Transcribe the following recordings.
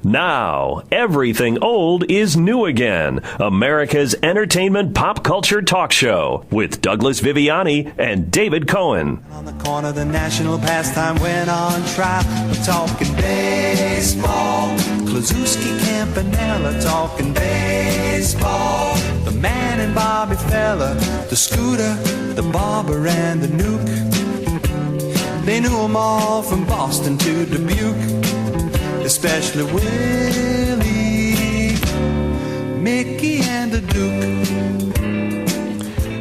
Now, everything old is new again. America's entertainment pop culture talk show with Douglas Viviani and David Cohen. On the corner, the national pastime went on trial. We're talking baseball. Klazuski, Campanella, talking baseball. The man and Bobby Fella, the Scooter, the Barber, and the Nuke. They knew them all from Boston to Dubuque. Especially Willie, Mickey, and the Duke.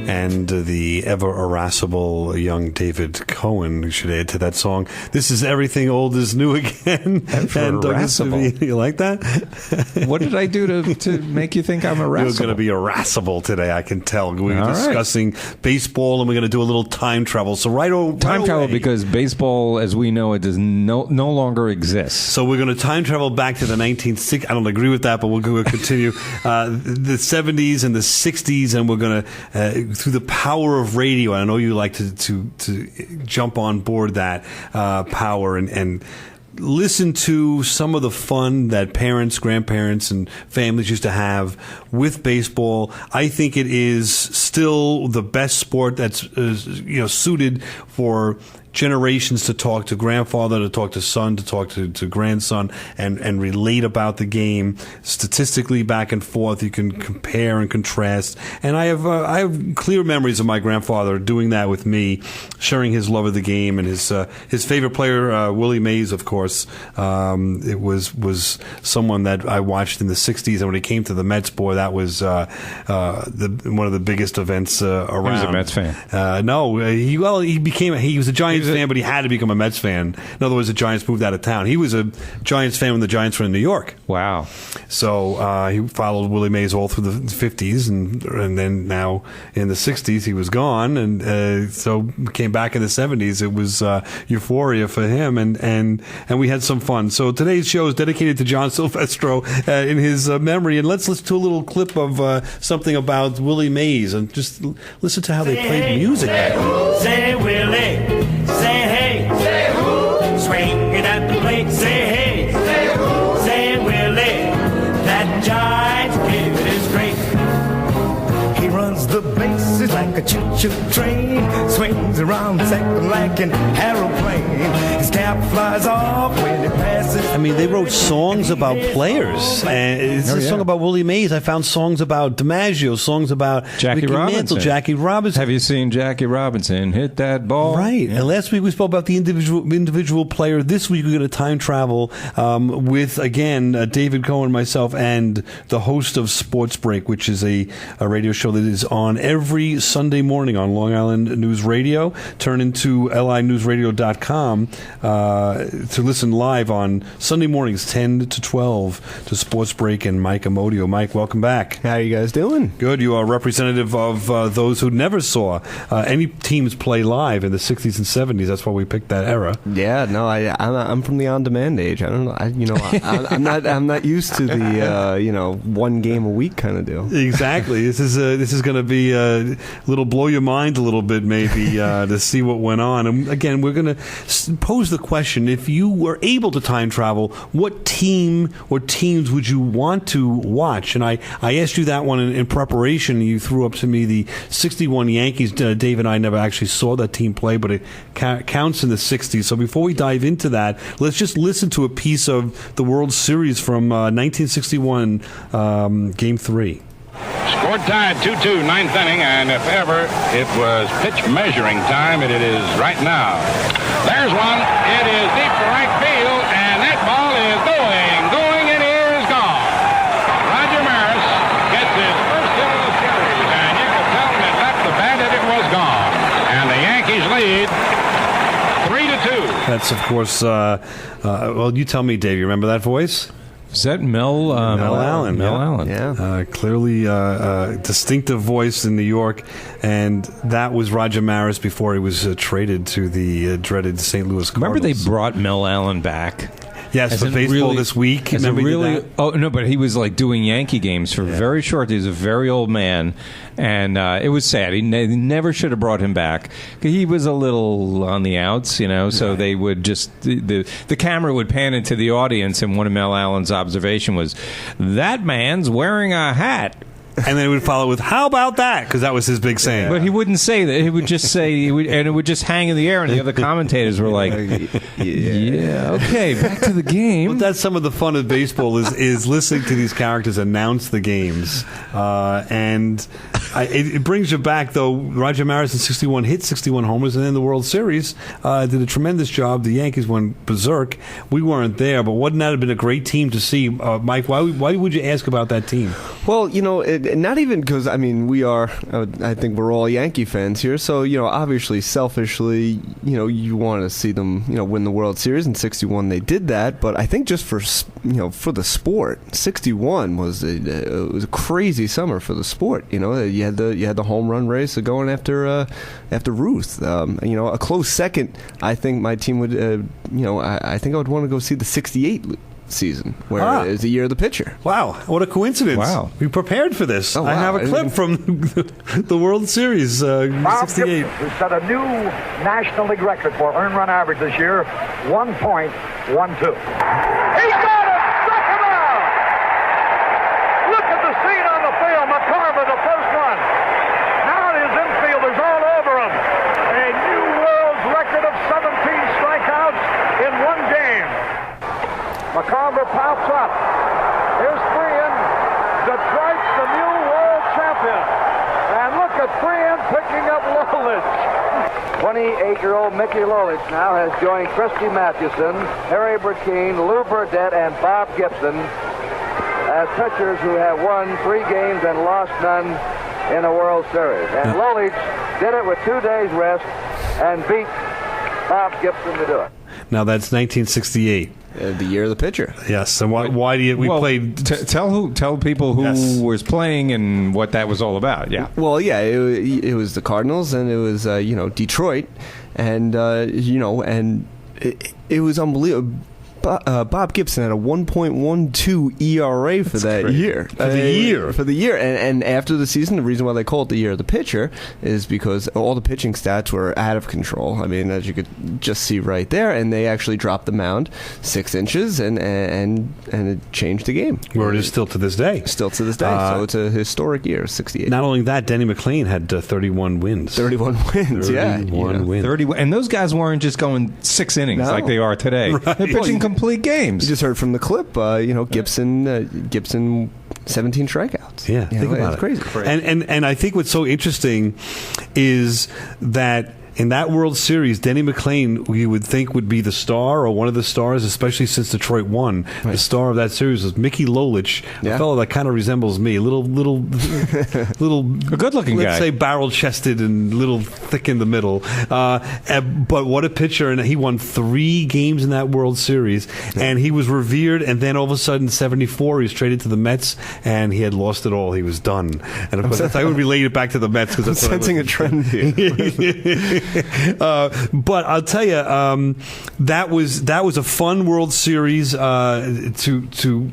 And the ever-irascible young David Cohen should add to that song. This is Everything Old is New Again. Ever-irascible. You like that? What did I do to make you think I'm irascible? You're going to be irascible today, I can tell. We're discussing baseball, and we're going to do a little time travel. So time travel, because baseball, as we know it, does no longer exist. So we're going to time travel back to the 1960s. I don't agree with that, but we'll continue. The 70s and the 60s, and we're going to... through the power of radio, and I know you like to jump on board that power and listen to some of the fun that parents, grandparents, and families used to have with baseball. I think it is still the best sport that's suited for generations to talk to grandfather, to talk to son, to talk to grandson, and relate about the game statistically back and forth. You can compare and contrast. And I have clear memories of my grandfather doing that with me, sharing his love of the game and his favorite player, Willie Mays, of course. It was someone that I watched in the 60s, and when he came to the Mets, boy, that was one of the biggest events around. He was a Mets fan. No, he was a Giants fan, but he had to become a Mets fan. In other words, the Giants moved out of town. He was a Giants fan when the Giants were in New York. Wow. So he followed Willie Mays all through the 50s, and then now in the 60s he was gone, and so came back in the 70s. It was euphoria for him, and we had some fun. So today's show is dedicated to John Silvestro in his memory, and let's listen to a little clip of something about Willie Mays, and just listen to how they played music. Say Willie. Say hey, say who? Swing it at the plate. Say hey, say who? Say Willie. That Giants kid is great. He runs the bases like a choo-choo train. Swings around second like an aeroplane. His cap flies off when it passes. I mean, they wrote songs about players. And it's a song about Willie Mays. I found songs about DiMaggio, songs about Jackie Robinson. Jackie Robinson. Have you seen Jackie Robinson hit that ball? Right. Yeah. And last week we spoke about the individual player. This week we're going to time travel with, again, David Cohen, myself, and the host of Sports Break, which is a radio show that is on every Sunday morning on Long Island News Radio. Turn into linewsradio.com to listen live on Sunday mornings 10 to 12 to Sports Break and Mike Amodio. Mike, welcome back. How are you guys doing? Good. You are representative of those who never saw any teams play live in the 60s and 70s. That's why we picked that era. Yeah, no, I'm from the on-demand age. I don't know. I'm not used to the one game a week kind of deal. Exactly. This is going to be a little blow your mind a little bit, maybe, to see what went on. And again, we're going to pose the question: if you were able to time travel, what team or teams would you want to watch? And I asked you that one in preparation. You threw up to me the 61 Yankees. Dave and I never actually saw that team play, but it counts in the 60s. So before we dive into that, let's just listen to a piece of the World Series from 1961, Game 3. Scored tied 2-2, ninth inning, and if ever it was pitch measuring time, it is right now. There's one. It is deep to right field, and that ball is going, and it is gone. Roger Maris gets his first hit of the series, and you could tell when it left the bat that it was gone. And the Yankees lead 3-2. That's, of course, well, you tell me, Dave, you remember that voice? Is that Mel Allen? Mel Allen. Yeah. Clearly distinctive voice in New York, and that was Roger Maris before he was traded to the dreaded St. Louis Cardinals. Remember they brought Mel Allen back? Yes, As for in baseball really- this week. as a Remember he did really, that? oh no, but he was like doing Yankee games for very short. He was a very old man, and it was sad. They never should have brought him back. He was a little on the outs, you know. So they would just the camera would pan into the audience, and one of Mel Allen's observation was, "That man's wearing a hat." And then he would follow with, "How about that?" Because that was his big saying. But he wouldn't say that. He would just say, and it would just hang in the air, and the other commentators were like, "Yeah, okay, back to the game." But that's some of the fun of baseball is listening to these characters announce the games, and it brings you back. Though Roger Maris in '61 hit 61 homers, and then the World Series did a tremendous job. The Yankees went berserk. We weren't there, but wouldn't that have been a great team to see, Mike? Why would you ask about that team? Well, not even because, I mean, we are, I think we're all Yankee fans here, so, obviously, selfishly, you want to see them, win the World Series. In '61 they did that, but I think just for the sport, '61 was a crazy summer for the sport. You had the home run race going after Ruth. A close second, I think my team would, I think I would want to go see the '68 season, where it's the year of the pitcher. Wow, what a coincidence. Wow. We prepared for this. Oh, wow. I have a clip from the World Series, Bob 68. Gibson, who set a new National League record for earned run average this year, 1.12. He got it! Struck him out! Look at the scene on the field. McCarver, the first one. Now his infielders all over him. A new world's record of 17 strikeouts in one game. McCarver pops up. Here's Freehan, Detroit, the new world champion. And look at Freehan picking up Lolich. 28-year-old Mickey Lolich now has joined Christy Mathewson, Harry Burkeen, Lou Burdett, and Bob Gibson as pitchers who have won 3 games and lost none in a World Series. And Lolich did it with 2 days rest and beat Bob Gibson to do it. Now that's 1968. The year of the pitcher. Yes, and why do you, we played? Tell people who Yes. was playing and what that was all about. Yeah. Well, yeah, it was the Cardinals, and it was Detroit, and and it was unbelievable. Bob Gibson had a 1.12 ERA for that year. For the year. And after the season, the reason why they call it the year of the pitcher is because all the pitching stats were out of control. I mean, as you could just see right there, and they actually dropped the mound 6 inches, and it changed the game. Where it is still to this day. Still to this day. So it's a historic year, 68. Not only that, Denny McLain had 31 wins. 31 wins, yeah. 31 wins. 30, and those guys weren't just going 6 innings No. like they are today. Right. They're pitching complete games. You just heard from the clip, Gibson 17 strikeouts. Yeah, think about it's it. crazy. And I think what's so interesting is that in that World Series, Denny McLain, you would think would be the star or one of the stars, especially since Detroit won. Right. The star of that series was Mickey Lolich, a fellow that kind of resembles me, a little, a good-looking let's guy. say barrel-chested and little thick in the middle. But what a pitcher! And he won 3 games in that World Series, and he was revered. And then all of a sudden, '74, he was traded to the Mets, and he had lost it all. He was done. And of course, I would relate it back to the Mets because that's what I Sensing a trend here. But I'll tell you, that was a fun World Series to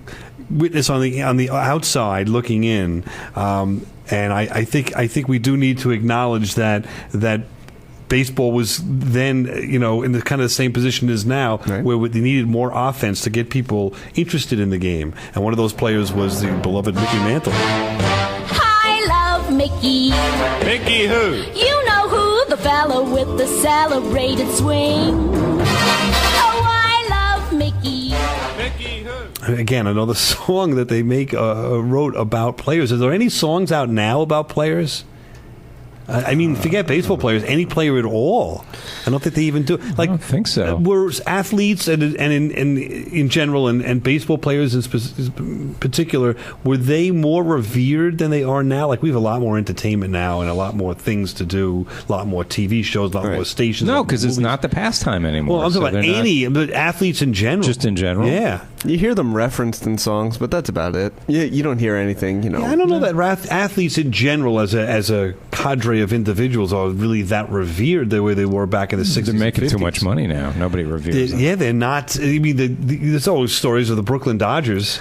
witness on the outside looking in, and I think we do need to acknowledge that baseball was then, in the kind of the same position as now, right, where they needed more offense to get people interested in the game, and one of those players was the beloved Mickey Mantle. I love Mickey. Mickey who? You know who, the fellow with the celebrated swing. Oh, I love Mickey. Mickey who? Again, another song that they wrote about players. Is there any songs out now about players? I mean, forget baseball players. Any player at all. I don't think they even do. I don't think so. Were athletes and in general and baseball players in particular, were they more revered than they are now? Like, we have a lot more entertainment now and a lot more things to do, a lot more TV shows, a lot more stations. No, because it's not the pastime anymore. Well, I'm talking about they're but athletes in general. Just in general? Yeah. You hear them referenced in songs, but that's about it. You don't hear anything, Yeah, I don't know that athletes in general, as a cadre of individuals, are really that revered the way they were back in the 60s. They're making and 50s. too much money now. Nobody reveres them. Yeah, they're not. I mean, there's always stories of the Brooklyn Dodgers.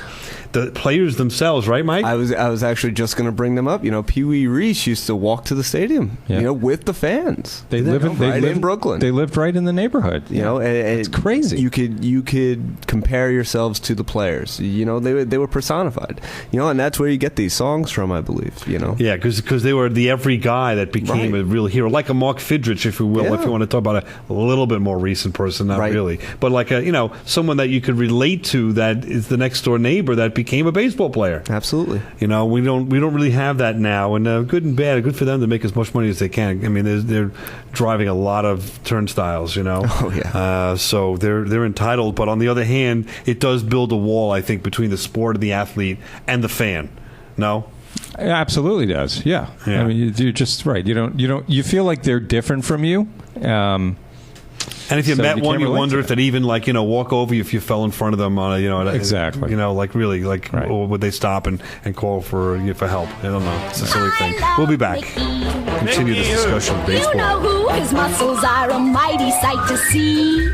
The players themselves, right, Mike? I was actually just going to bring them up. Pee Wee Reese used to walk to the stadium, with the fans. They live in Brooklyn. They lived right in the neighborhood. And it's crazy. You could compare yourselves to the players. They were personified. And that's where you get these songs from, I believe. Yeah, because they were the every guy that became a real hero, like a Mark Fidrich, if you will. Yeah. If you want to talk about a little bit more recent person, not really, but like someone that you could relate to, that is the next door neighbor that became a baseball player. Absolutely. We don't really have that now, and good and bad. Good for them to make as much money as they can. I mean, they're driving a lot of turnstiles. Oh yeah. So they're entitled, but on the other hand, it does build a wall, I think, between the sport of the athlete and the fan. No. It absolutely does. Yeah. I mean, you're just right. You feel like they're different from you. And if you met one, you wonder if that they'd even walk over you if you fell in front of them on exactly. Or would they stop and call for help? I don't know. It's a silly thing. We'll be back. Continue this discussion of baseball. You know who? His muscles are a mighty sight to see.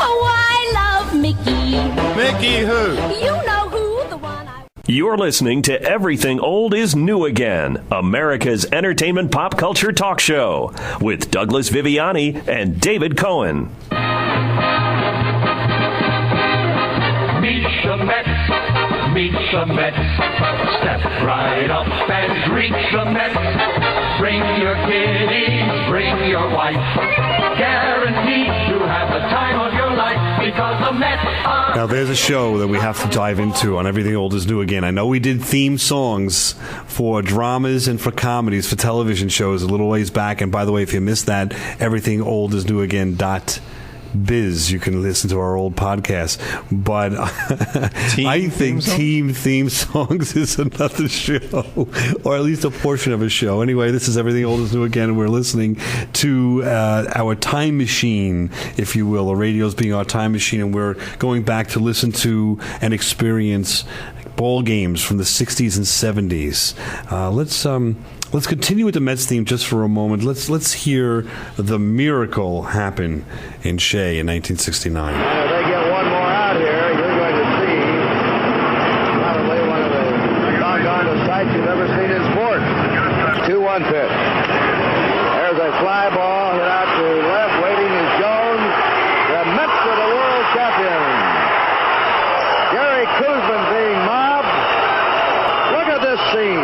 Oh, I love Mickey. Mickey who? You know who? The one I... You're listening to Everything Old is New Again, America's entertainment pop culture talk show with Douglas Viviani and David Cohen. Meet the Mets, meet the Mets. Step right up and greet the Mets. Bring your kiddies, bring your wife. Guaranteed to have the time of your life because the Mets are... Now, there's a show that we have to dive into on Everything Old is New Again. I know we did theme songs for dramas and for comedies, for television shows a little ways back. And by the way, if you missed that, everythingoldisnewagain.biz. You can listen to our old podcast. But I think Team Theme Songs is another show, or at least a portion of a show. Anyway, this is Everything Old is New Again, and we're listening to our time machine, if you will. The radio's being our time machine, and we're going back to listen to and experience ball games from the 60s and 70s. Let's continue with the Mets theme just for a moment. Let's hear the miracle happen in Shea in 1969. If they get one more out here, you're going to see probably one of the doggone sights you've ever seen in sports. 2-1 pitch. There's a fly ball hit out to left. Waiting is Jones. The Mets are the world champions. Gary Koosman being mobbed. Look at this scene.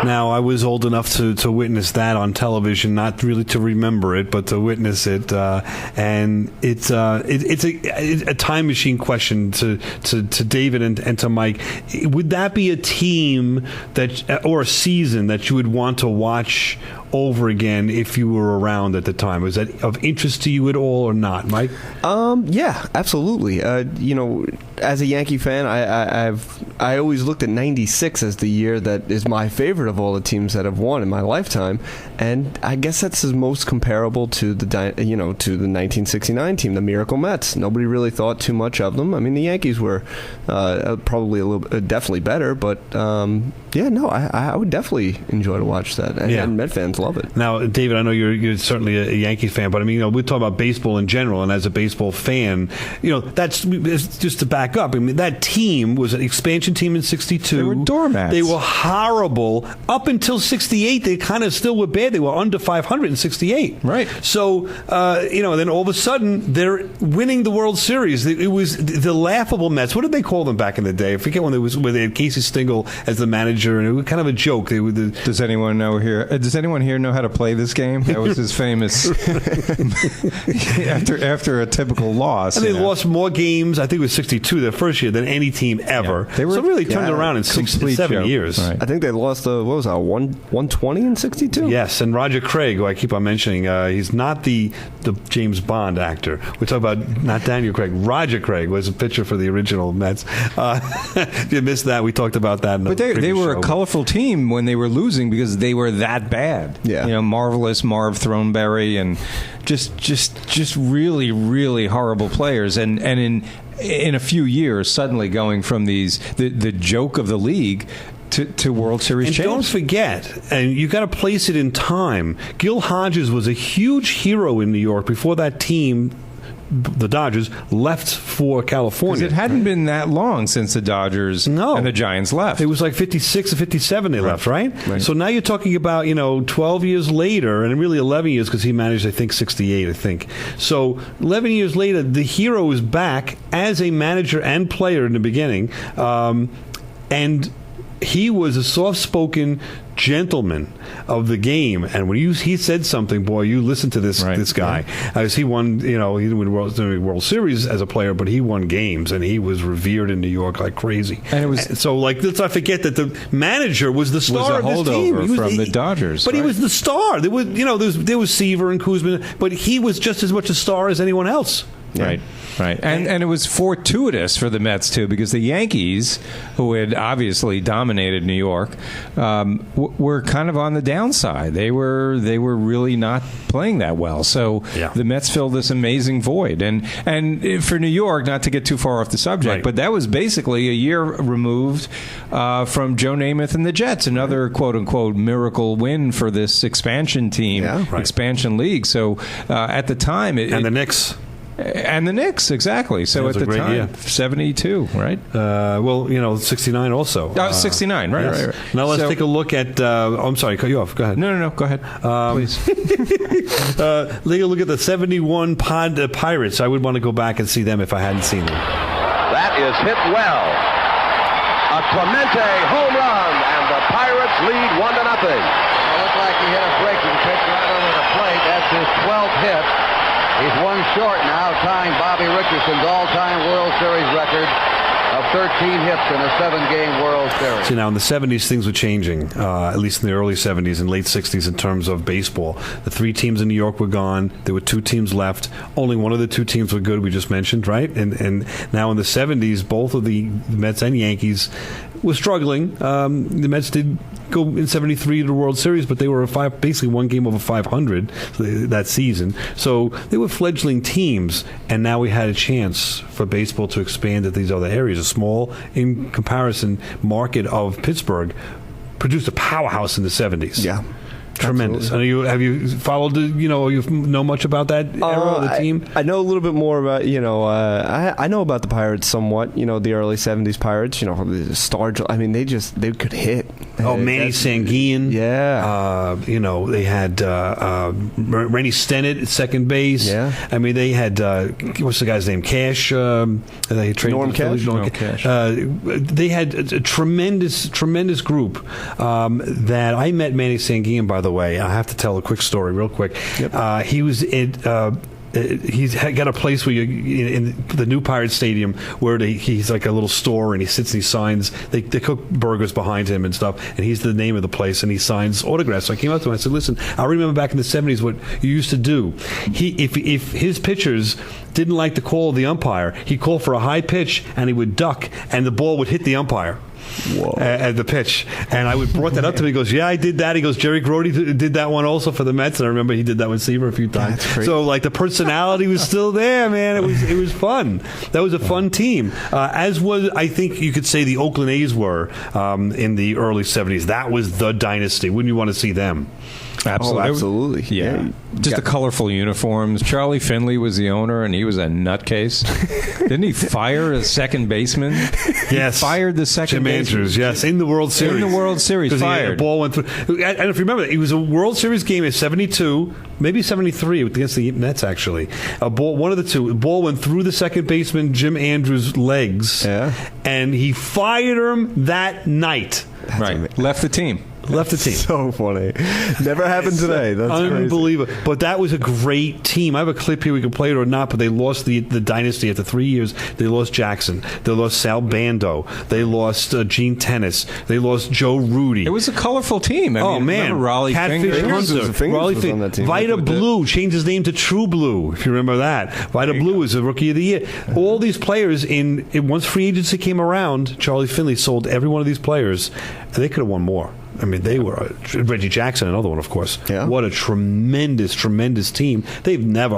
Now, I was old enough to witness that on television, not really to remember it, but to witness it. And it's a time machine question to David and to Mike. Would that be a team or a season that you would want to watch over again if you were around at the time? Was that of interest to you at all or not, Mike? Yeah, absolutely. As a Yankee fan, I always looked at '96 as the year that is my favorite of all the teams that have won in my lifetime, and I guess that's the most comparable to the 1969 team, the Miracle Mets. Nobody really thought too much of them. I mean, the Yankees were probably definitely better, but I would definitely enjoy to watch that, and Met fans love it. Now, David, I know you're certainly a Yankees fan, but I mean, we're talking about baseball in general, and as a baseball fan, that's just to back up. I mean, that team was an expansion team in '62. They were doormats. They were horrible up until '68. They kind of still were bad. They were under 500 in '68. Right. So, then all of a sudden they're winning the World Series. It was the laughable Mets. What did they call them back in the day? I forget where they had Casey Stengel as the manager, and it was kind of a joke. Does anyone know here? Does anyone here know how to play this game? That was his famous after a typical loss. And they lost more games. I think it was '62, their first year, than any team ever. Yeah, they really turned it around in 7 years. Right. I think they lost 120 in '62. Yes, and Roger Craig, who I keep on mentioning, he's not the James Bond actor. We're talking about not Daniel Craig. Roger Craig was a pitcher for the original Mets. If you missed that, we talked about that. But they were a colorful team when they were losing because they were that bad. Yeah. Marvelous Marv Throneberry and just really, really horrible players. And in in a few years, suddenly going from the joke of the league to World Series and champs. Don't forget, and you got to place it in time. Gil Hodges was a huge hero in New York before that team, the Dodgers, left for California. It hadn't been that long since the Dodgers and the Giants left. It was like 56 or 57 they left, right? So now you're talking about, 12 years later, and really 11 years because he managed, I think, 68, I think. So 11 years later, the hero is back as a manager and player in the beginning, and he was a soft-spoken gentleman of the game, and when he said something, boy, you listen to this guy. As he won, he didn't win World Series as a player, but he won games, and he was revered in New York like crazy. And it was so let's not forget that the manager was the star of this team. He was from the Dodgers, but he was the star. There was Seaver and Kuzma, but he was just as much a star as anyone else. Right. And it was fortuitous for the Mets, too, because the Yankees, who had obviously dominated New York, were kind of on the downside. They were really not playing that well. So the Mets filled this amazing void. And for New York, not to get too far off the subject, but that was basically a year removed from Joe Namath and the Jets, another quote-unquote miracle win for this expansion team, expansion league. So at the time... and the Knicks... And the Knicks, exactly. So at the time, 72, right? 69 also. 69, right, yes. right. Now let's take a look at... I'm sorry, cut you off. Go ahead. No, go ahead. Please. Take a look at the 71 Pirates. I would want to go back and see them if I hadn't seen them. That is hit well. A Clemente home run, and the Pirates lead 1-0. It looked like he hit a breaking pitch right over the plate. That's his 12th hit. He's one short now, tying Bobby Richardson's all-time World Series record of 13 hits in a 7-game World Series. See, now in the 70s, things were changing, at least in the early 70s and late 60s in terms of baseball. The 3 teams in New York were gone. There were 2 teams left. Only one of the 2 teams were good, we just mentioned, right? And now in the 70s, both of the Mets and Yankees were struggling. The Mets did go in 73 to the World Series, but they were basically one game over 500 that season. So they were fledgling teams, and now we had a chance for baseball to expand to these other areas. A small, in comparison, market of Pittsburgh produced a powerhouse in the 70s. Yeah. Tremendous. Have you followed? You know much about that era of the team? I know a little bit more about. I know about the Pirates somewhat. The early '70s Pirates. The star. I mean, they could hit. Manny Sanguine. Yeah. They had Rennie Stennett at second base. Yeah. I mean, they had what's the guy's name? Cash. They traded Norm Cash. Norm Cash. They had a tremendous group that I met Manny Sanguine, by the way. I have to tell a quick story real quick. Yep. He was he's got a place where in the new Pirate Stadium where he's like a little store, and he sits and he signs. They cook burgers behind him and stuff, and he's the name of the place, and he signs autographs. So I came up to him and I said, listen, I remember back in the 70s what you used to do. If his pitchers didn't like the call of the umpire, he'd call for a high pitch and he would duck, and the ball would hit the umpire. At the pitch. And I brought that up to him. He goes, yeah, I did that. He goes, Jerry Grody did that one also for the Mets, and I remember he did that with Seaver a few times. So the personality was still there, man. It was fun. That was a fun team, as was, I think you could say, the Oakland A's were in the early 70s. That was the dynasty. Wouldn't you want to see them? Absolutely. Oh, absolutely. Yeah. Just the colorful uniforms. Charlie Finley was the owner, and he was a nutcase. Didn't he fire a second baseman? Yes. He fired the second Jim baseman. Andrews, yes, in the World Series. In the World Series, fired. The ball went through. And if you remember, it was a World Series game in 72, maybe 73 against the Mets, actually. One of the two. The ball went through the second baseman, Jim Andrews' legs, and he fired him that night. Right. Left the team. Left the team. So funny. Never happened today. That's unbelievable. Crazy. But that was a great team. I have a clip here. We can play it or not, but they lost the dynasty after 3 years. They lost Jackson. They lost Sal Bando. They lost Gene Tennis. They lost Joe Rudy. It was a colorful team. I mean, man. Raleigh Catfish Hunter. Raleigh on that team. Vida Blue changed his name to True Blue, if you remember that. Vida Blue was the Rookie of the Year. All these players, once free agency came around, Charlie Finley sold every one of these players, and they could have won more. I mean, they were Reggie Jackson, another one, of course. Yeah. What a tremendous, tremendous team. They've never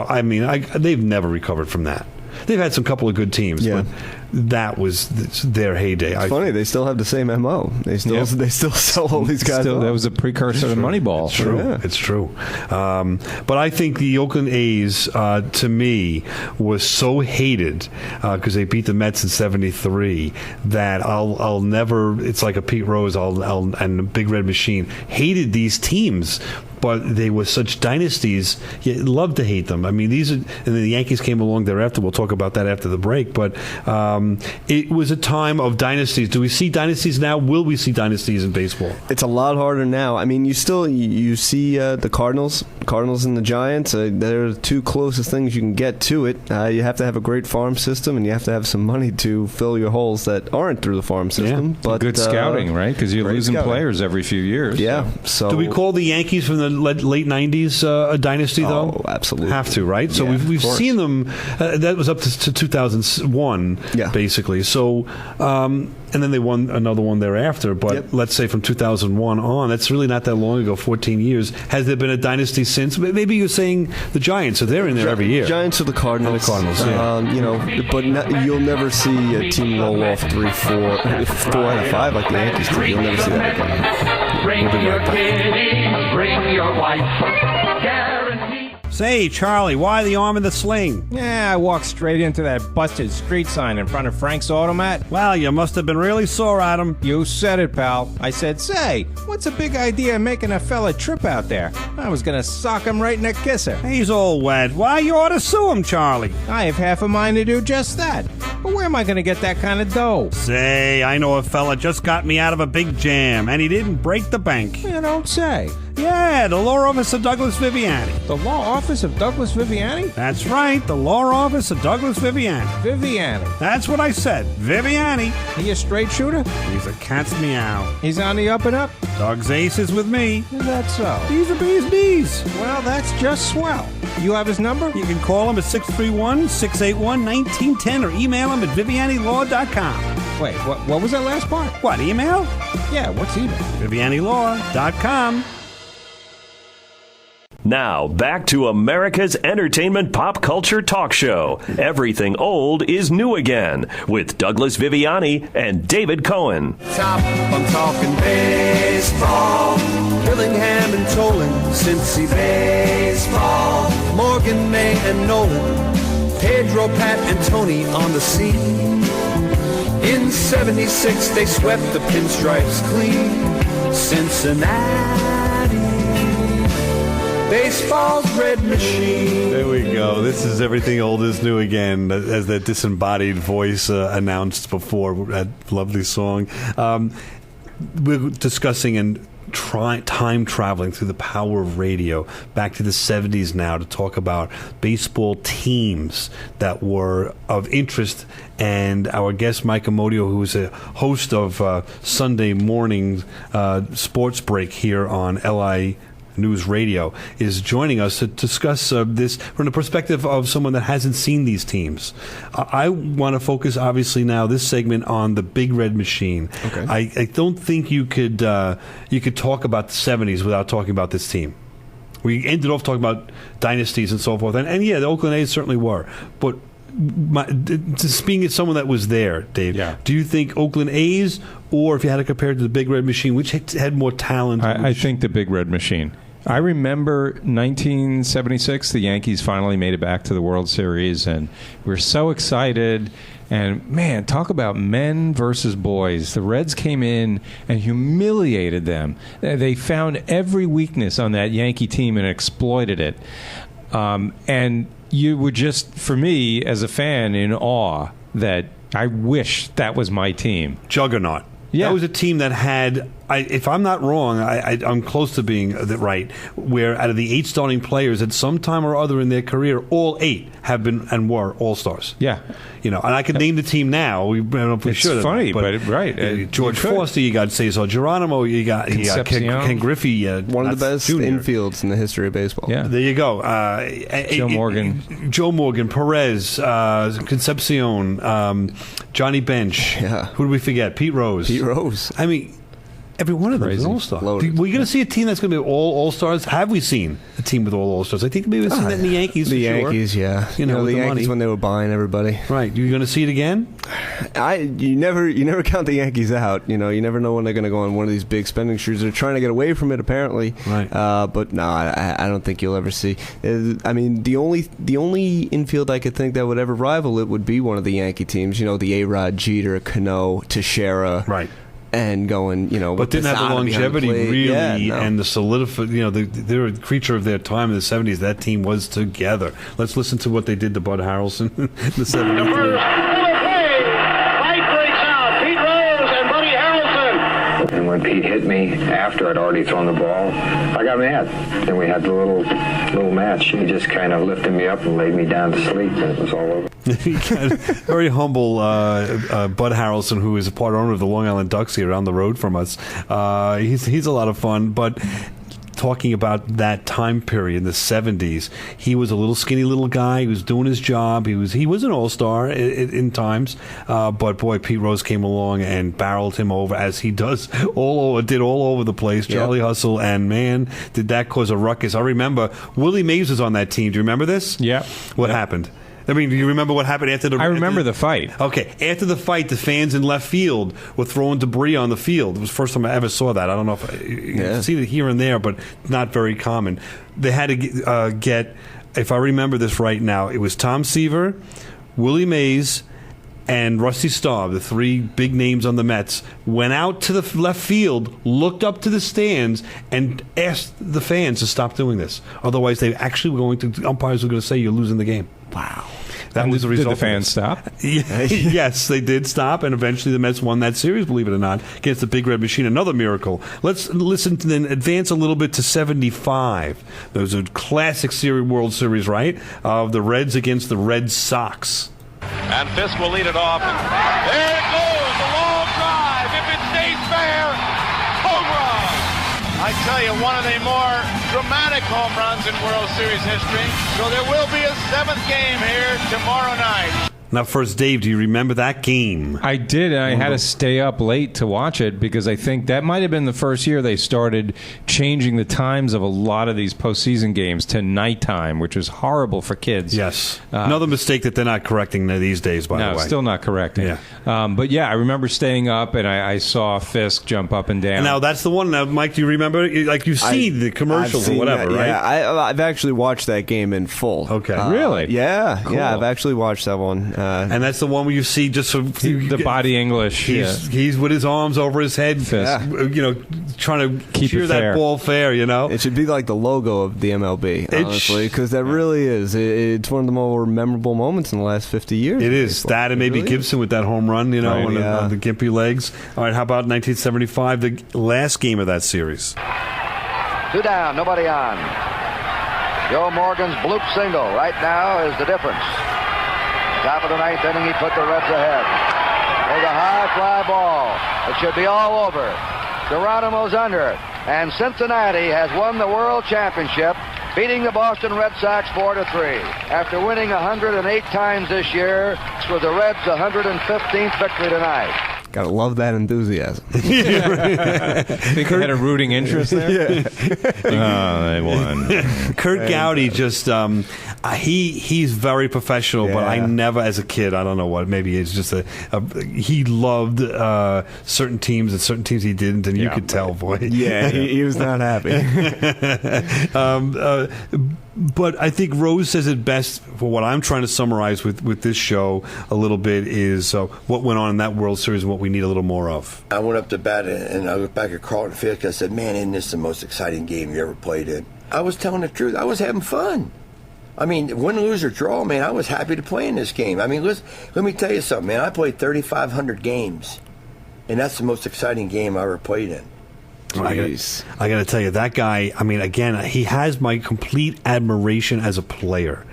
recovered from that. They've had some couple of good teams, but that was their heyday. It's funny, they still have the same MO. They still sell all these guys. That was a precursor to Moneyball. It's true. Yeah. It's true. But I think the Oakland A's, to me, was so hated because they beat the Mets in '73 that I'll never. It's like a Pete Rose and the Big Red Machine hated these teams. But they were such dynasties. You love to hate them. I mean, and then the Yankees came along thereafter. We'll talk about that after the break. But it was a time of dynasties. Do we see dynasties now? Will we see dynasties in baseball? It's a lot harder now. I mean, you see the Cardinals and the Giants. They're the two closest things you can get to it. You have to have a great farm system, and you have to have some money to fill your holes that aren't through the farm system. But good scouting, right? Because you're losing players every few years. Yeah. So do we call the Yankees from the late '90s a dynasty, though? Oh, absolutely. Have to, right? So we've seen them. That was up to 2001, basically. So, and then they won another one thereafter. But let's say from 2001 on, that's really not that long ago, 14 years. Has there been a dynasty since? Maybe you're saying the Giants, so they're in there every year. Giants or the Cardinals. And the Cardinals, but you'll never see a team roll off 3, 4 out of 5 like the Yankees did. You'll never see that again. Bring your kitty, bring your wife. Say, Charlie, why the arm in the sling? Yeah, I walked straight into that busted street sign in front of Frank's Automat. Well, you must have been really sore at him. You said it, pal. I said, say, what's a big idea of making a fella trip out there? I was gonna sock him right in the kisser. He's all wet. Why, you ought to sue him, Charlie. I have half a mind to do just that. But where am I gonna get that kind of dough? Say, I know a fella just got me out of a big jam, and he didn't break the bank. You don't say. Yeah, the law office of Douglas Viviani. The law office of Douglas Viviani? That's right, the law office of Douglas Viviani. Viviani. That's what I said, Viviani. He a straight shooter? He's a cat's meow. He's on the up and up? Doug's ace is with me. Is that so? He's a bee's knees. Well, that's just swell. You have his number? You can call him at 631-681-1910 or email him at vivianilaw.com. Wait, what was that last part? What, email? Yeah, what's email? vivianilaw.com. Now, back to America's entertainment pop culture talk show. Everything old is new again with Douglas Viviani and David Cohen. I'm talking baseball. Billingham and Tolan, Cincy baseball. Morgan, May, and Nolan. Pedro, Pat, and Tony on the scene. In '76, they swept the pinstripes clean. Cincinnati. Baseball's red machine. There we go. This is Everything Old is New Again, as that disembodied voice announced before that lovely song. We're discussing and time traveling through the power of radio back to the 70s now to talk about baseball teams that were of interest. And our guest, Mike Amodio, who is a host of Sunday morning sports break here on LI News Radio, is joining us to discuss this from the perspective of someone that hasn't seen these teams. I want to focus, obviously, now this segment on the Big Red Machine. Okay. I don't think you could talk about the 70s without talking about this team. We ended off talking about dynasties and so forth, and yeah, the Oakland A's certainly were, but just being someone that was there, Dave, do you think Oakland A's, or if you had to compare it to the Big Red Machine, which had more talent? I think the Big Red Machine. I remember 1976, the Yankees finally made it back to the World Series, and we were so excited. And, man, talk about men versus boys. The Reds came in and humiliated them. They found every weakness on that Yankee team and exploited it. And you were just, for me, as a fan, in awe that I wish that was my team. Juggernaut. Yeah. That was a team that had, if I'm not wrong, I'm close to being right, where out of the 8 starting players at some time or other in their career, all 8 have been and were all-stars. Yeah. And I could name the team now. I don't know if we should. It's funny, but right. George Foster, you got Cesar Geronimo, you got Ken Griffey. One of the best infields in the history of baseball. Yeah. There you go. Joe Morgan, Perez, Concepcion, Johnny Bench. Yeah. Who did we forget? Pete Rose. I mean, Every one of them is Crazy. an all-star. Loaded. We're going to see a team that's going to be all all-stars. Have we seen a team with all all-stars? I think maybe we've seen that in the Yankees. The for sure. Yankees, yeah. You know, the with the Yankees money. when they were buying everybody. Right. You're going to see it again? You never count the Yankees out. You never know when they're going to go on one of these big spending sprees. They're trying to get away from it, apparently. Right. But no, I don't think you'll ever see. I mean, the only infield I could think that would ever rival it would be one of the Yankee teams. The A-Rod, Jeter, Cano, Teixeira. Right. And going, but with didn't have the Posada behind longevity plate. really, Yeah, no. and the solidify. They're a creature of their time in the '70s. That team was together. Let's listen to what they did to Bud Harrelson in the '70s. And when Pete hit me after I'd already thrown the ball, I got mad. Then we had the little match. He just kind of lifted me up and laid me down to sleep, and it was all over. Very humble Bud Harrelson, who is a part owner of the Long Island Ducks here around the road from us. He's a lot of fun, but talking about that time period in the 70s, he was a little skinny little guy. He was doing his job. He was an all-star in times, but boy, Pete Rose came along and barreled him over, as he does all over the place. Charlie Hustle, and man, did that cause a ruckus. I remember Willie Mays was on that team. Do you remember this? Yeah. What happened? I mean, do you remember what happened after the... I remember the fight. Okay, after the fight, the fans in left field were throwing debris on the field. It was the first time I ever saw that. I don't know if you've seen it here and there, but not very common. They had to get, if I remember this right now, it was Tom Seaver, Willie Mays, and Rusty Staub, the three big names on the Mets, went out to the left field, looked up to the stands, and asked the fans to stop doing this. Otherwise, they actually were going to... Umpires were going to say you're losing the game. Wow. That was the result. Did the fans stop? Yes, they did stop, and eventually the Mets won that series, believe it or not, against the Big Red Machine. Another miracle. Let's listen to then advance a little bit to 75. There was a classic World Series, right? Of the Reds against the Red Sox. And Fisk will lead it off. And there it goes, a long drive. If it stays fair, home run. I tell you, one of the more dramatic home runs in World Series history. So there will be a seventh game here tomorrow night. Now, first, Dave, do you remember that game? I did, and I had to stay up late to watch it because I think that might have been the first year they started changing the times of a lot of these postseason games to nighttime, which was horrible for kids. Yes. Another mistake that they're not correcting these days, by the way. No, still not correcting. Yeah. But yeah, I remember staying up, and I saw Fisk jump up and down. And now, that's the one. Now, Mike, do you remember? Like, you've seen the commercials or whatever, right? Yeah, I've actually watched that game in full. Okay. Really? Yeah, Cool. yeah, I've actually watched that one. And that's the one where you see just the body English. He's with his arms over his head, trying to Keep cheer it that fair. ball fair. It should be like the logo of the MLB, honestly, because that really is. It's one of the more memorable moments in the last 50 years. It is. That and maybe really Gibson with that home run, on the gimpy legs. All right, how about 1975, the last game of that series? 2 down, nobody on. Joe Morgan's bloop single right now is the difference. Top of the ninth inning, he put the Reds ahead. There's a high fly ball. It should be all over. Geronimo's under it. And Cincinnati has won the World Championship, beating the Boston Red Sox 4-3. After winning 108 times this year, this was the Reds' 115th victory tonight. Gotta love that enthusiasm. Think they had a rooting interest there? They won. Kurt Gowdy just he's very professional, but I never, as a kid, I don't know what, maybe it's just he loved certain teams and certain teams he didn't, and you could tell, boy. Yeah, he was not happy. But I think Rose says it best for what I'm trying to summarize with this show a little bit is what went on in that World Series and what we need a little more of. I went up to bat and I looked back at Carlton Fisk. I said, man, isn't this the most exciting game you ever played in? I was telling the truth. I was having fun. I mean, win, lose, or draw, man, I was happy to play in this game. I mean, let me tell you something, man. I played 3,500 games, and that's the most exciting game I ever played in. I got to tell you, that guy, I mean, again, he has my complete admiration as a player.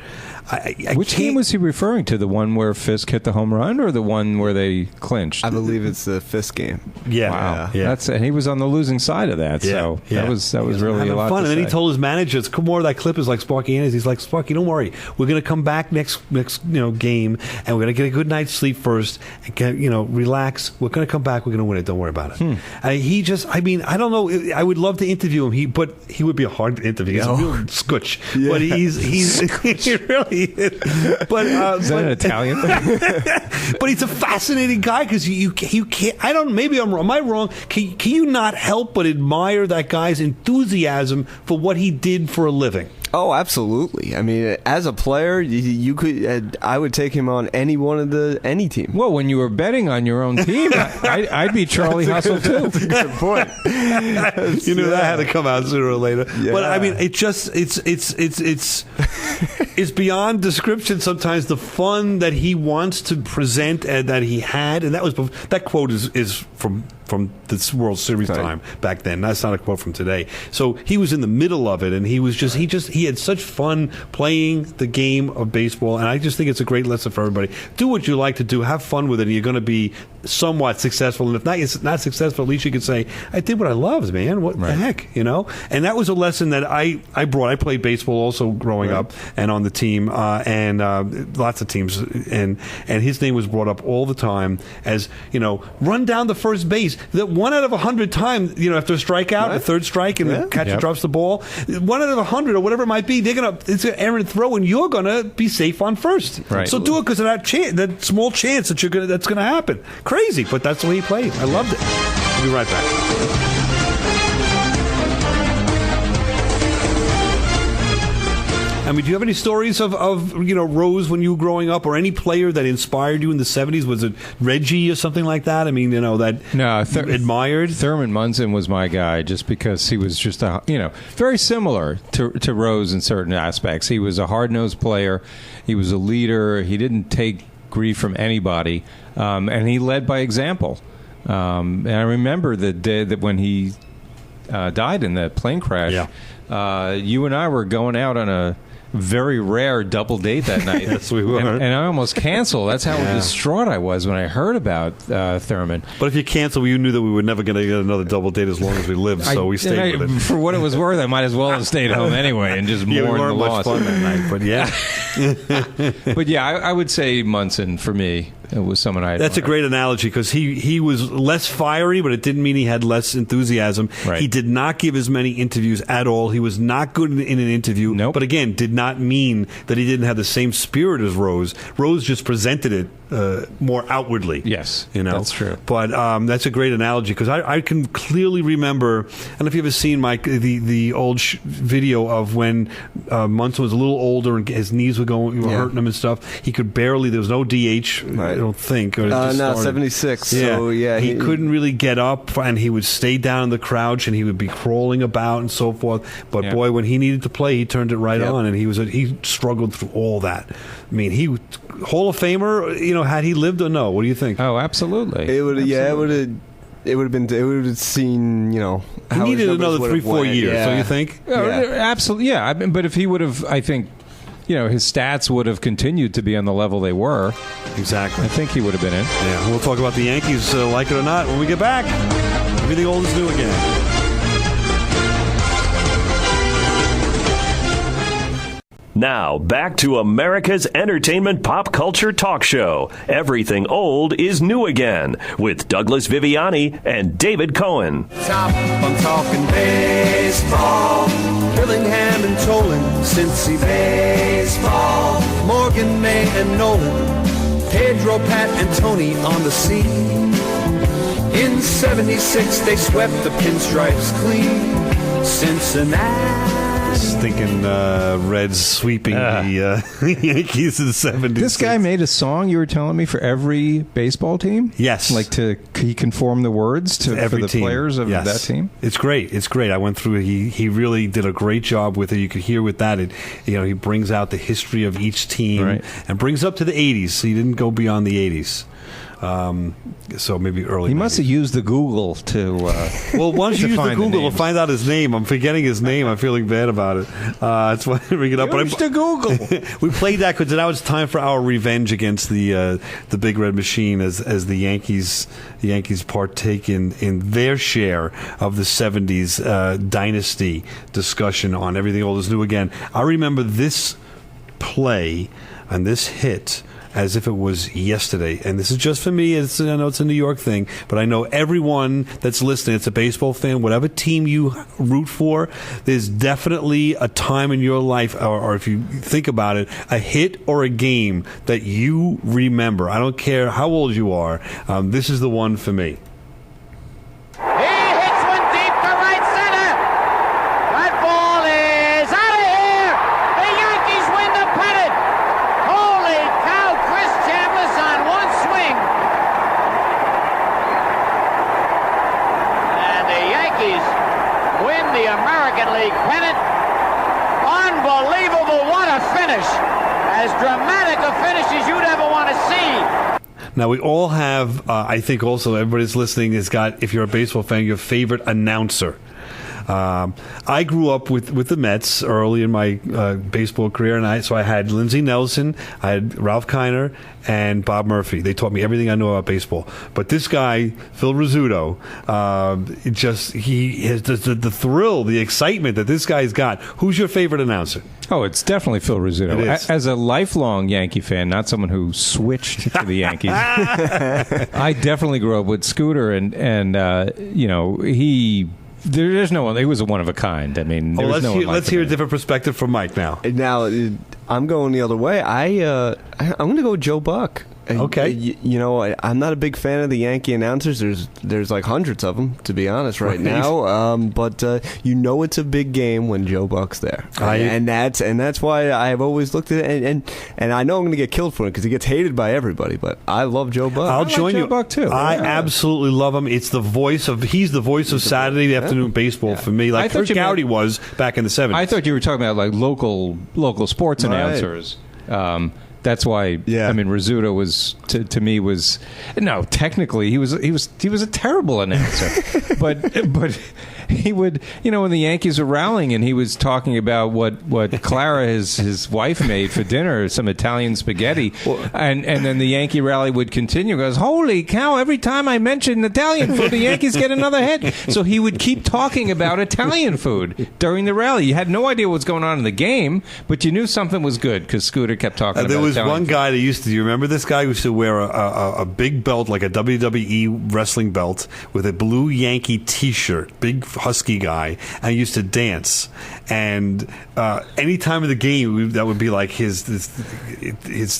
Which game was he referring to? The one where Fisk hit the home run, or the one where they clinched? I believe it's the Fisk game. Yeah, wow. Yeah. And he was on the losing side of that. So that was really a lot. Fun. To And then say. he told his manager, "It's more of that clip is like Sparky Annis." He's like, "Sparky, don't worry. We're going to come back next game, and we're going to get a good night's sleep first, and get, relax. We're going to come back. We're going to win it. Don't worry about it." I don't know. I would love to interview him. But he would be a hard interview. He's a real scutch. Yeah. But he's he really is. But is that an Italian? But he's a fascinating guy because you can't. I don't. Maybe I'm wrong. Am I wrong? Can you not help but admire that guy's enthusiasm for what he did for a living? Oh, absolutely. I mean, as a player, you could. I would take him on any team. Well, when you were betting on your own team, I'd be Charlie Hustle too. That's a good point. You knew that had to come out sooner or later. Yeah. But I mean, it's beyond description. Sometimes the fun that he wants to present and that he had, and that quote is from this World Series time back then. That's not a quote from today. So he was in the middle of it, and he had such fun playing the game of baseball, and I just think it's a great lesson for everybody. Do what you like to do, have fun with it, and you're going to be somewhat successful. And if not successful, at least you can say, I did what I loved, man. What the heck, And that was a lesson that I brought. I played baseball also growing up and on the team, and lots of teams, and his name was brought up all the time as, run down the first base. That 1 out of 100 times, after a strikeout, the third strike, and the catcher drops the ball, 1 out of 100 or whatever it might be, it's an errant throw, and you're gonna be safe on first. Right. So do it because of that small chance that's gonna happen. Crazy, but that's the way he played. I loved it. We'll be right back. I mean, do you have any stories of Rose when you were growing up, or any player that inspired you in the 70s? Was it Reggie or something like that? I mean, admired? Thurman Munson was my guy just because he was just very similar to Rose in certain aspects. He was a hard-nosed player. He was a leader. He didn't take grief from anybody, and he led by example. And I remember the day that when he died in that plane crash, you and I were going out on a very rare double date that night. Yes, we were. And I almost canceled. That's how distraught I was when I heard about Thurman. But if you cancel, you knew that we were never going to get another double date as long as we lived, so we stayed with it. For what it was worth, I might as well have stayed home anyway and just mourn the loss. We weren't much fun that night, but But I would say Munson for me. It was someone I admired. That's a great analogy because he was less fiery, but it didn't mean he had less enthusiasm. Right. He did not give as many interviews at all. He was not good in an interview. Nope. But again, did not mean that he didn't have the same spirit as Rose. Rose just presented it more outwardly. Yes, that's true. But that's a great analogy because I can clearly remember. I don't know if you've ever seen the old video of when Munson was a little older and his knees were hurting him and stuff. He could barely. There was no DH. I don't think. Or No, 76. Yeah. So, yeah. He couldn't really get up, and he would stay down in the crouch, and he would be crawling about and so forth. But boy, when he needed to play, he turned it right on, and he struggled through all that. I mean, he Hall of Famer, had he lived or no? What do you think? Oh, absolutely. It would have seen, he how needed his another numbers 3-4 years, Yeah. so you think? Absolutely, yeah. But if he would have, I think, his stats would have continued to be on the level they were. Exactly. I think he would have been in. Yeah, we'll talk about the Yankees, like it or not, when we get back. Everything old is new again. Now, back to America's entertainment pop culture talk show. Everything old is new again with Douglas Viviani and David Cohen. I'm talking baseball. Billingham and Tolan, Cincy baseball. Morgan, May, and Nolan. Pedro, Pat, and Tony on the scene. In 76, they swept the pinstripes clean. Cincinnati. Stinking Reds sweeping the Yankees in the 70s. This guy made a song, you were telling me, for every baseball team? Yes. He conformed the words to every for the team. players of that team? It's great. It's great. I went through it. He really did a great job with it. You could hear with that. He brings out the history of each team and brings up to the 80s. So he didn't go beyond the 80s. So maybe early. He must have used the Google to. Well, once you use the find Google to find out his name, I'm forgetting his name. I'm feeling bad about it. That's why I bring it up. Use the Google. We played that because now it's time for our revenge against the Big Red Machine as the Yankees partake in their share of the 70s dynasty discussion on Everything Old is New Again. I remember this play and this hit as if it was yesterday. And this is just for me. I know it's a New York thing, but I know everyone that's listening, it's a baseball fan, whatever team you root for, there's definitely a time in your life, or if you think about it, a hit or a game that you remember. I don't care how old you are. This is the one for me. Now, we all have, I think also everybody's listening has got, if you're a baseball fan, your favorite announcer. I grew up with the Mets early in my baseball career, and so I had Lindsey Nelson, I had Ralph Kiner, and Bob Murphy. They taught me everything I know about baseball. But this guy, Phil Rizzuto, he has the thrill, the excitement that this guy's got. Who's your favorite announcer? Oh, it's definitely Phil Rizzuto. As a lifelong Yankee fan, not someone who switched to the Yankees, I definitely grew up with Scooter, and he. There's no one. He was a one of a kind. I mean, let's hear a different perspective from Mike now. Now, I'm going the other way. I'm going to go with Joe Buck. Okay. I'm not a big fan of the Yankee announcers. There's like hundreds of them, to be honest, right now. But it's a big game when Joe Buck's there, and that's why I've always looked at it. And I know I'm going to get killed for it because he gets hated by everybody. But I love Joe Buck. I'll join you. Joe Buck too. I absolutely love him. It's he's the voice of Saturday afternoon baseball for me, like Kurt Gowdy was back in the 70s. I thought you were talking about like local sports announcers. That's why. Yeah. I mean, Rizzuto was to me was technically he was a terrible announcer, but he would when the Yankees were rallying and he was talking about what Clara his wife made for dinner, some Italian spaghetti, and then the Yankee rally would continue. He goes, holy cow! Every time I mention Italian food, the Yankees get another hit. So he would keep talking about Italian food during the rally. You had no idea what was going on in the game, but you knew something was good because Scooter kept talking about Italian one food. guy that used to. Do you remember this guy who used to wear a big belt, like a WWE wrestling belt, with a blue Yankee T-shirt, big husky guy, and he used to dance. And any time of the game, that would be like his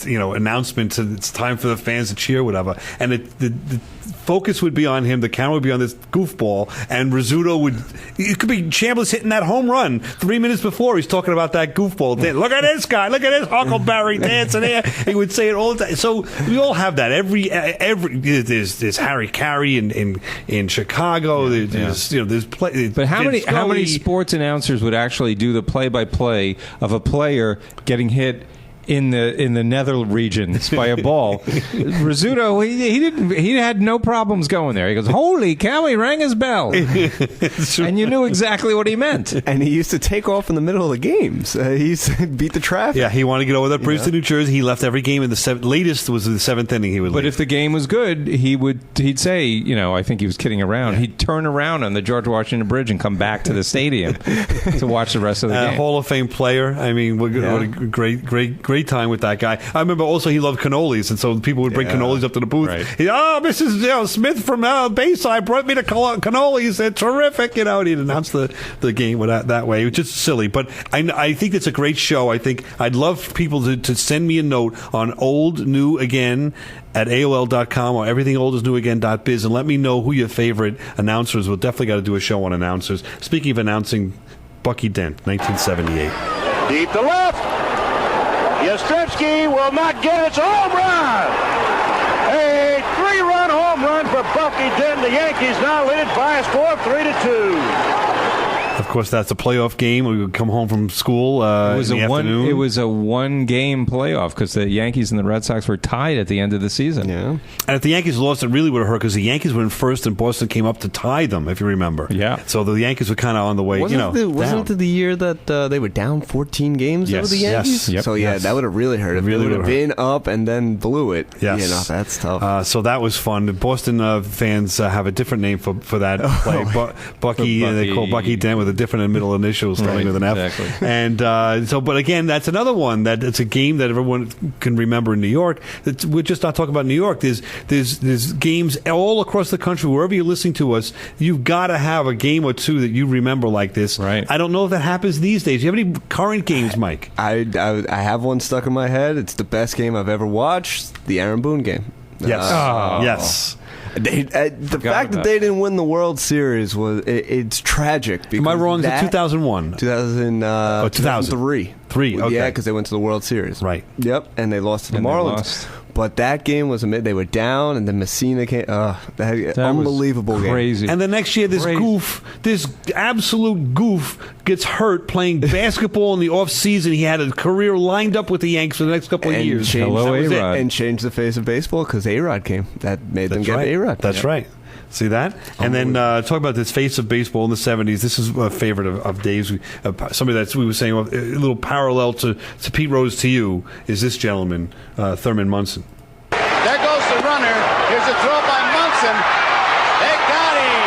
announcement to it's time for the fans to cheer, whatever. And the focus would be on him. The camera would be on this goofball, and Rizzuto would. It could be Chambliss hitting that home run 3 minutes before. He's talking about that goofball. Look at this guy. Look at this Huckleberry dancing here. He would say it all the time. So we all have that. There's Harry Carey in Chicago. There's play. But how many sports announcers would actually do the play-by-play of a player getting hit in the nether regions by a ball? Rizzuto, he had no problems going there. He goes, holy cow, he rang his bell. And you knew exactly what he meant. And he used to take off in the middle of the games. He used to beat the traffic. Yeah, he wanted to get over that Princeton, New Jersey. He left every game in the latest was in the seventh inning. He would leave. But if the game was good, he'd say, I think he was kidding around. Yeah. He'd turn around on the George Washington Bridge and come back to the stadium to watch the rest of the game. Hall of Fame player. I mean, what a great time with that guy. I remember also he loved cannolis, and so people would bring cannolis up to the booth. Right. Mrs. Smith from Bayside brought me the cannolis. They're terrific, and he'd announce the game that way. It was just silly, but I think it's a great show. I think I'd love people to send me a note on Old New Again at AOL.com or everythingoldisnewagain.biz and let me know who your favorite announcers. We'll definitely got to do a show on announcers. Speaking of announcing, Bucky Dent, 1978. Deep to left. Yastrzemski will not get its home run. A 3-run home run for Bucky Dent. The Yankees now lead it by a score of 3-2. Of course, that's a playoff game. We would come home from school in the afternoon. It was a one-game playoff because the Yankees and the Red Sox were tied at the end of the season. Yeah. And if the Yankees lost, it really would have hurt because the Yankees were in first and Boston came up to tie them, if you remember. Yeah. So the Yankees were kind of on the way, Wasn't it the year that they were down 14 games over the Yankees? Yes. Yep. So, that would have really hurt. If Really they would would have have been up and then blew it. Yes. That's tough. So that was fun. The Boston fans have a different name for that play. Bucky, they call Bucky Dent with a different middle initial starting with an F. Exactly. And but again, that's another one that it's a game that everyone can remember in New York. We're just not talking about New York. There's games all across the country. Wherever you're listening to us, you've got to have a game or two that you remember like this. Right. I don't know if that happens these days. Do you have any current games, Mike? I have one stuck in my head. It's the best game I've ever watched. The Aaron Boone game. Yes. Yes. The fact that they didn't win the World Series it's tragic. Am I wrong? Is it 2001? 2003. Okay. Yeah, because they went to the World Series. Right. Yep, and they lost to the Marlins. But that game was they were down, and then Messina came. That unbelievable game. Crazy. And the next year, this absolute goof gets hurt playing basketball in the off season. He had a career lined up with the Yanks for the next couple of years. Hello, A-Rod. And changed the face of baseball because A-Rod came. That made them get A-Rod. That's right. See that? And then talk about this face of baseball in the 70s. This is a favorite of Dave's. Somebody that we were saying, a little parallel to Pete Rose to you, is this gentleman, Thurman Munson. There goes the runner. Here's a throw by Munson. They got him.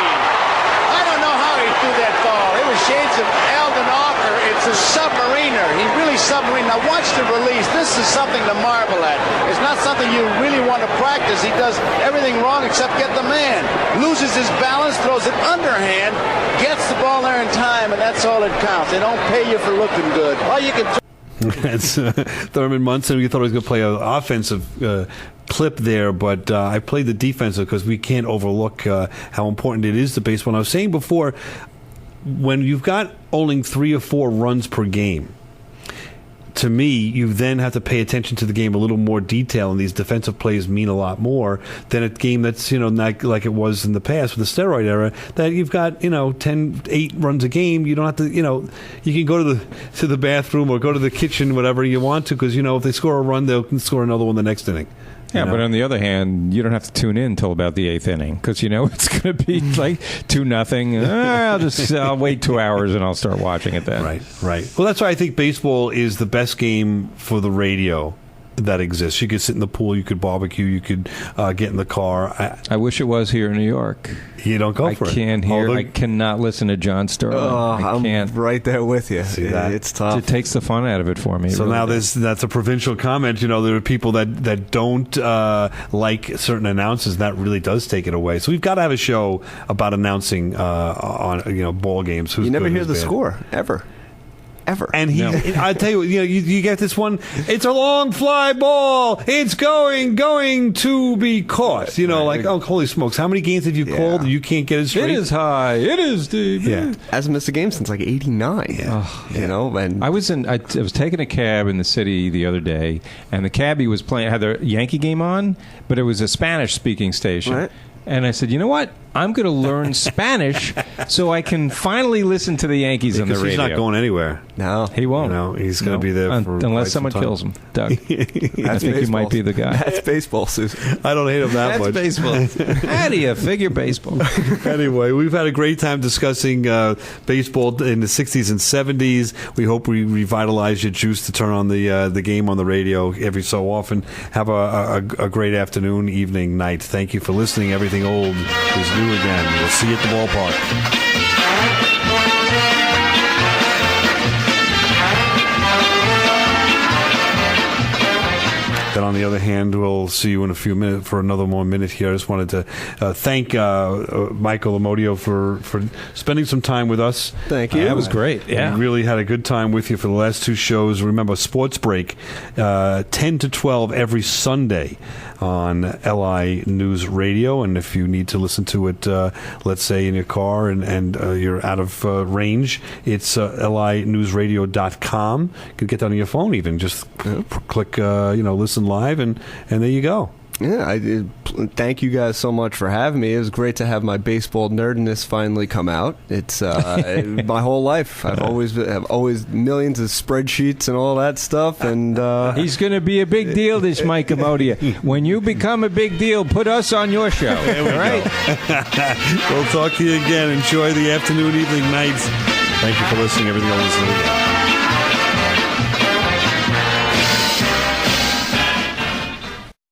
I don't know how he threw that ball. It was shades of Eldon Walker. It's a submariner. He really submarine. Now watch the release. This is something to marvel at. It's not something you really want to practice. He does everything wrong except get the man. Loses his balance, throws it underhand, gets the ball there in time, and that's all that counts. They don't pay you for looking good. All you can. That's Thurman Munson. We thought he was going to play an offensive clip there, but I played the defensive because we can't overlook how important it is to baseball. And I was saying before, when you've got only 3 or 4 runs per game, to me, you then have to pay attention to the game a little more detail, and these defensive plays mean a lot more than a game that's, not like it was in the past with the steroid era, that you've got, 8 runs a game. You don't have to, you can go to the bathroom or go to the kitchen, whatever you want to, because, if they score a run, they'll score another one the next inning. Yeah, but on the other hand, you don't have to tune in until about the 8th inning because it's going to be like 2-0. I'll wait 2 hours and I'll start watching it then. Right. Well, that's why I think baseball is the best game for the radio that exists. You could sit in the pool, you could barbecue, you could get in the car. I wish it was here in New York. You don't go for it. I cannot listen to John Sterling. I can't. I'm right there with you. See that? It's tough. It takes the fun out of it for me. So really now does. that's a provincial comment. There are people that don't like certain announcers. That really does take it away. So we've got to have a show about announcing on ball games. You never hear the score ever. And I tell you, you get this one. It's a long fly ball. It's going to be caught. Oh, holy smokes! How many games have you called and you can't get it straight? It is high. It is deep. Yeah, hasn't missed a game since like '89. Yeah. And I was taking a cab in the city the other day, and the cabbie was had the Yankee game on, but it was a Spanish-speaking station. Right. And I said, you know what? I'm going to learn Spanish so I can finally listen to the Yankees on the radio. He's not going anywhere. No, he won't. He's going to be there for unless someone kills him. Doug, I think you might be the guy. That's baseball, Susan. I don't hate him that much. That's baseball. How do you figure baseball? Anyway, we've had a great time discussing baseball in the 60s and 70s. We hope we revitalize your juice to turn on the game on the radio every so often. Have a great afternoon, evening, night. Thank you for listening. Everything old is new again. We'll see you at the ballpark. Then, on the other hand, we'll see you in a few minutes for another more minute here. I just wanted to thank Michael Amodio for spending some time with us. Thank you. That was great. Yeah. We really had a good time with you for the last 2 shows. Remember, Sports Break, 10 to 12 every Sunday on LI News Radio. And if you need to listen to it, let's say in your car and you're out of range, it's linewsradio.com. You can get that on your phone even. Just click, listen live, and there you go. Yeah, thank you guys so much for having me. It was great to have my baseball nerdiness finally come out. It's my whole life. I've always millions of spreadsheets and all that stuff. And he's going to be a big deal, this Mike Amodia. When you become a big deal, put us on your show. There we all right? We'll talk to you again. Enjoy the afternoon, evening, nights. Thank you for listening. Everything Old is New Again.